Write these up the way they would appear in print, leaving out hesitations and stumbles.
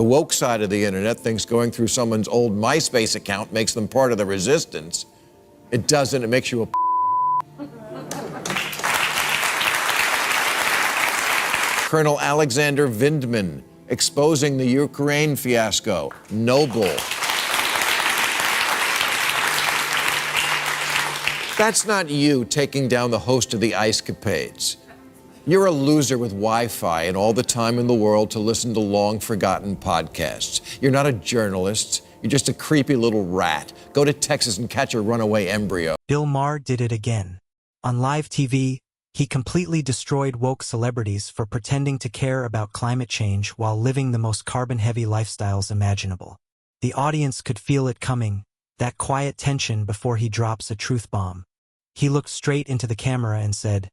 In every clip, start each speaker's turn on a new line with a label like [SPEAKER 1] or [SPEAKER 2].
[SPEAKER 1] The woke side of the internet thinks going through someone's old MySpace account makes them part of the resistance. It doesn't. It makes you a Colonel Alexander Vindman exposing the Ukraine fiasco. Noble. That's not you taking down the host of the Ice Capades. You're a loser with Wi-Fi and all the time in the world to listen to long-forgotten podcasts. You're not a journalist. You're just a creepy little rat. Go to Texas and catch a runaway embryo.
[SPEAKER 2] Bill Maher did it again. On live TV, he completely destroyed woke celebrities for pretending to care about climate change while living the most carbon-heavy lifestyles imaginable. The audience could feel it coming, that quiet tension before he drops a truth bomb. He looked straight into the camera and said,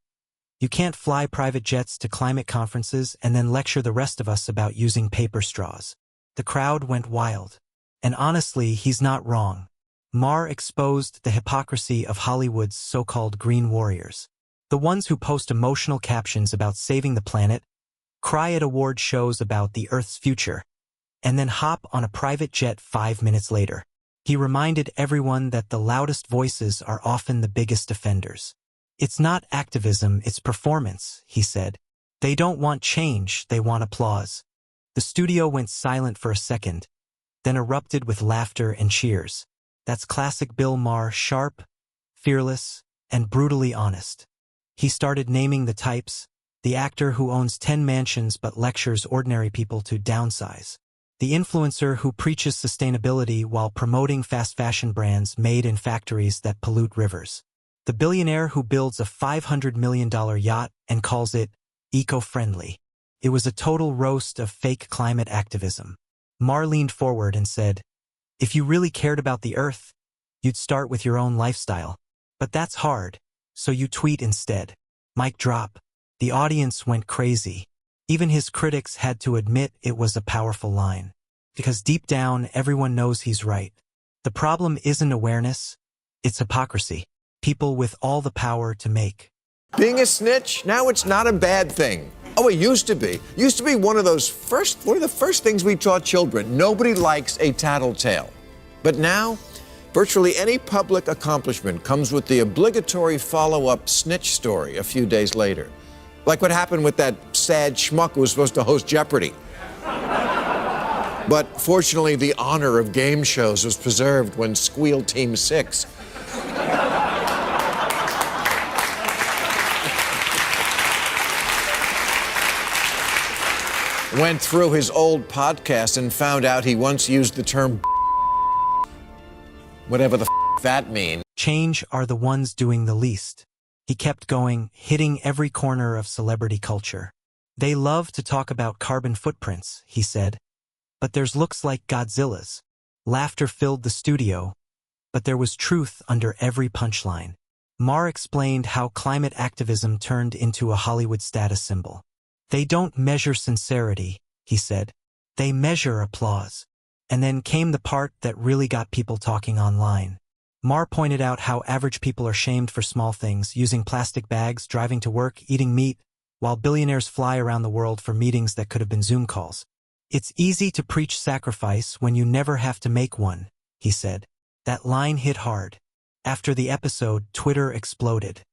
[SPEAKER 2] "You can't fly private jets to climate conferences and then lecture the rest of us about using paper straws." The crowd went wild. And honestly, he's not wrong. Maher exposed the hypocrisy of Hollywood's so-called green warriors. The ones who post emotional captions about saving the planet, cry at award shows about the Earth's future, and then hop on a private jet 5 minutes later. He reminded everyone that the loudest voices are often the biggest offenders. "It's not activism, it's performance," he said. "They don't want change, they want applause." The studio went silent for a second, then erupted with laughter and cheers. That's classic Bill Maher, sharp, fearless, and brutally honest. He started naming the types: the actor who owns 10 mansions but lectures ordinary people to downsize, the influencer who preaches sustainability while promoting fast fashion brands made in factories that pollute rivers, the billionaire who builds a $500 million yacht and calls it eco-friendly. It was a total roast of fake climate activism. Maher leaned forward and said, "If you really cared about the Earth, you'd start with your own lifestyle. But that's hard, so you tweet instead." Mic drop. The audience went crazy. Even his critics had to admit it was a powerful line. Because deep down, everyone knows he's right. The problem isn't awareness, it's hypocrisy. People with all the power to make.
[SPEAKER 1] Being a snitch, now it's not a bad thing. Oh, it used to be. It used to be one of the first things we taught children. Nobody likes a tattletale. But now, virtually any public accomplishment comes with the obligatory follow-up snitch story a few days later. Like what happened with that sad schmuck who was supposed to host Jeopardy! But fortunately, the honor of game shows was preserved when Squeal Team 6 went through his old podcast and found out he once used the term whatever the that means.
[SPEAKER 2] Change are the ones doing the least. He kept going, hitting every corner of celebrity culture. "They love to talk about carbon footprints," he said. "But there's looks like Godzilla's." Laughter filled the studio, but there was truth under every punchline. Maher explained how climate activism turned into a Hollywood status symbol. "They don't measure sincerity," he said. "They measure applause." And then came the part that really got people talking online. Maher pointed out how average people are shamed for small things, using plastic bags, driving to work, eating meat, while billionaires fly around the world for meetings that could have been Zoom calls. "It's easy to preach sacrifice when you never have to make one," he said. That line hit hard. After the episode, Twitter exploded.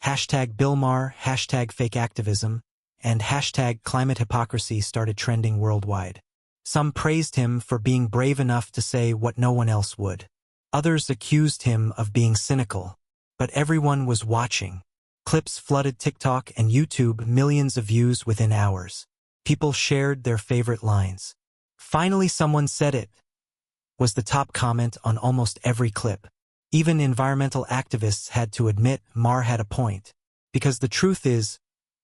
[SPEAKER 2] Hashtag Bill Maher, hashtag fake activism, and hashtag climate hypocrisy started trending worldwide. Some praised him for being brave enough to say what no one else would. Others accused him of being cynical. But everyone was watching. Clips flooded TikTok and YouTube, millions of views within hours. People shared their favorite lines. "Finally someone said it," was the top comment on almost every clip. Even environmental activists had to admit Maher had a point. Because the truth is,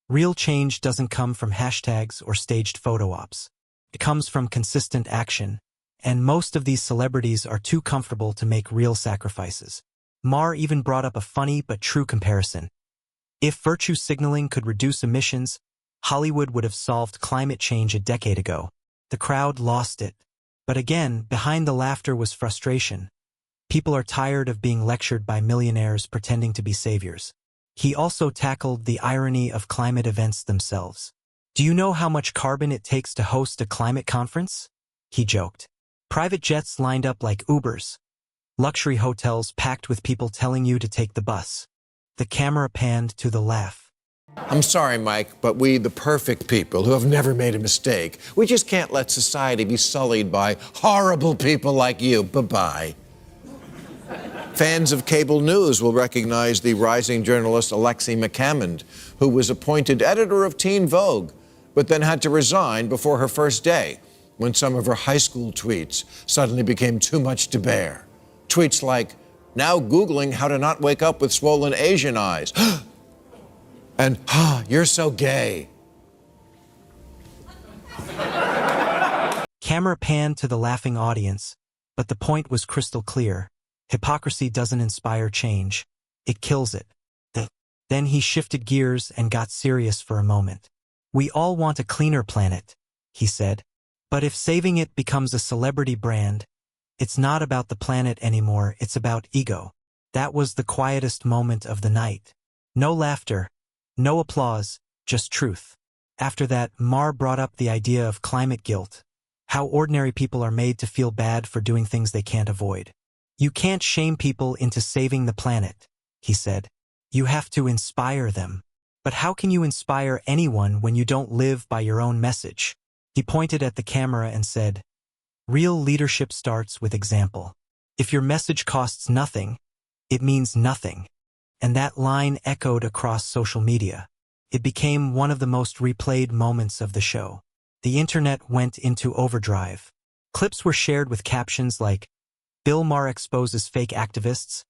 [SPEAKER 2] real change doesn't come from hashtags or staged photo ops. It comes from consistent action, and most of these celebrities are too comfortable to make real sacrifices. Maher even brought up a funny but true comparison. If virtue signaling could reduce emissions, Hollywood would have solved climate change a decade ago. The crowd lost it. But again, behind the laughter was frustration. People are tired of being lectured by millionaires pretending to be saviors. He also tackled the irony of climate events themselves. "Do you know how much carbon it takes to host a climate conference?" he joked. Private jets lined up like Ubers. Luxury hotels packed with people telling you to take the bus. The camera panned to the laugh.
[SPEAKER 1] I'm sorry, Mike, but we, the perfect people who have never made a mistake, we just can't let society be sullied by horrible people like you. Bye-bye. Fans of cable news will recognize the rising journalist Alexi McCammond, who was appointed editor of Teen Vogue, but then had to resign before her first day when some of her high school tweets suddenly became too much to bear. Tweets like, "Now Googling how to not wake up with swollen Asian eyes," and, "You're so gay."
[SPEAKER 2] Camera panned to the laughing audience, but the point was crystal clear. Hypocrisy doesn't inspire change. It kills it. Then he shifted gears and got serious for a moment. We all want a cleaner planet, he said. But if saving it becomes a celebrity brand, it's not about the planet anymore, it's about ego. That was the quietest moment of the night. No laughter, no applause, just truth. After that, Maher brought up the idea of climate guilt. How ordinary people are made to feel bad for doing things they can't avoid. You can't shame people into saving the planet, he said. You have to inspire them. But how can you inspire anyone when you don't live by your own message? He pointed at the camera and said, "Real leadership starts with example. If your message costs nothing, it means nothing." And that line echoed across social media. It became one of the most replayed moments of the show. The internet went into overdrive. Clips were shared with captions like, "Bill Maher exposes fake activists,"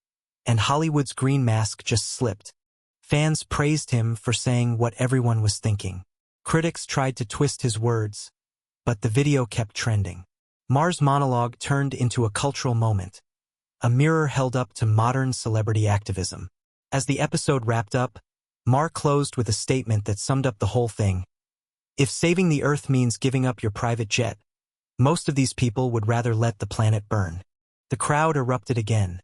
[SPEAKER 2] and "Hollywood's green mask just slipped." Fans praised him for saying what everyone was thinking. Critics tried to twist his words, but the video kept trending. Maher's monologue turned into a cultural moment, a mirror held up to modern celebrity activism. As the episode wrapped up, Maher closed with a statement that summed up the whole thing. If saving the Earth means giving up your private jet, most of these people would rather let the planet burn. The crowd erupted again.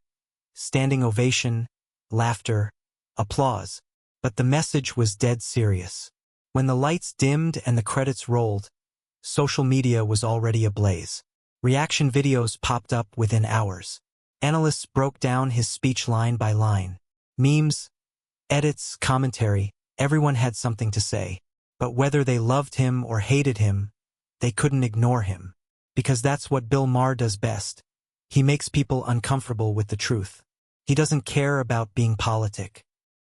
[SPEAKER 2] Standing ovation, laughter, applause. But the message was dead serious. When the lights dimmed and the credits rolled, social media was already ablaze. Reaction videos popped up within hours. Analysts broke down his speech line by line. Memes, edits, commentary, everyone had something to say. But whether they loved him or hated him, they couldn't ignore him. Because that's what Bill Maher does best. He makes people uncomfortable with the truth. He doesn't care about being politic.